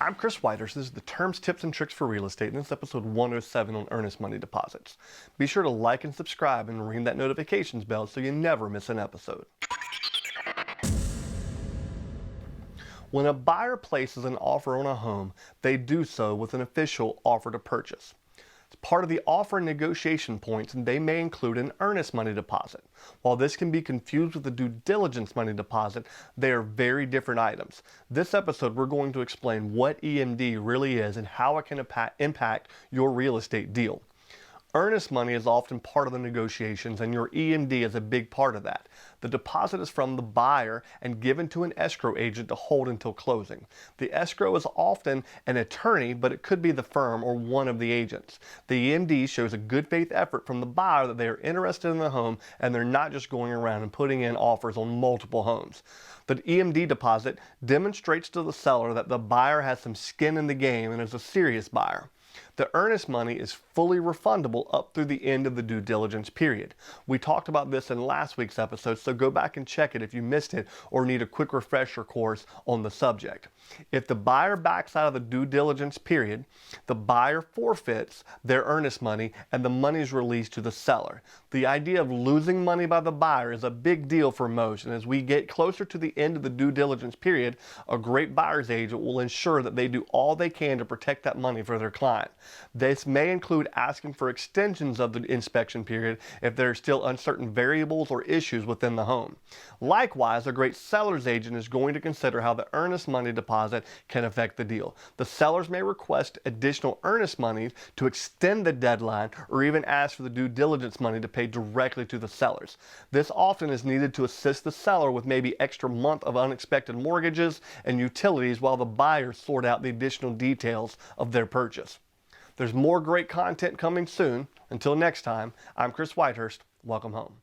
I'm Chris Whitehurst. This is the Terms, Tips, and Tricks for Real Estate, and this is episode 107 on earnest money deposits. Be sure to like and subscribe and ring that notifications bell so you never miss an episode. When a buyer places an offer on a home, they do so with an official offer to purchase. As part of the offer and negotiation points, they may include an earnest money deposit. While this can be confused with the due diligence money deposit, they are very different items. This episode, we're going to explain what EMD really is and how it can impact your real estate deal. Earnest money is often part of the negotiations, and your EMD is a big part of that. The deposit is from the buyer and given to an escrow agent to hold until closing. The escrow is often an attorney, but it could be the firm or one of the agents. The EMD shows a good faith effort from the buyer that they are interested in the home and they're not just going around and putting in offers on multiple homes. The EMD deposit demonstrates to the seller that the buyer has some skin in the game and is a serious buyer. The earnest money is fully refundable up through the end of the due diligence period. We talked about this in last week's episode, so go back and check it if you missed it or need a quick refresher course on the subject. If the buyer backs out of the due diligence period, the buyer forfeits their earnest money and the money is released to the seller. The idea of losing money by the buyer is a big deal for most, and as we get closer to the end of the due diligence period, a great buyer's agent will ensure that they do all they can to protect that money for their client. This may include asking for extensions of the inspection period if there are still uncertain variables or issues within the home. Likewise, a great seller's agent is going to consider how the earnest money deposit can affect the deal. The sellers may request additional earnest money to extend the deadline or even ask for the due diligence money to pay directly to the sellers. This often is needed to assist the seller with maybe extra month of unexpected mortgages and utilities while the buyers sort out the additional details of their purchase. There's more great content coming soon. Until next time, I'm Chris Whitehurst. Welcome home.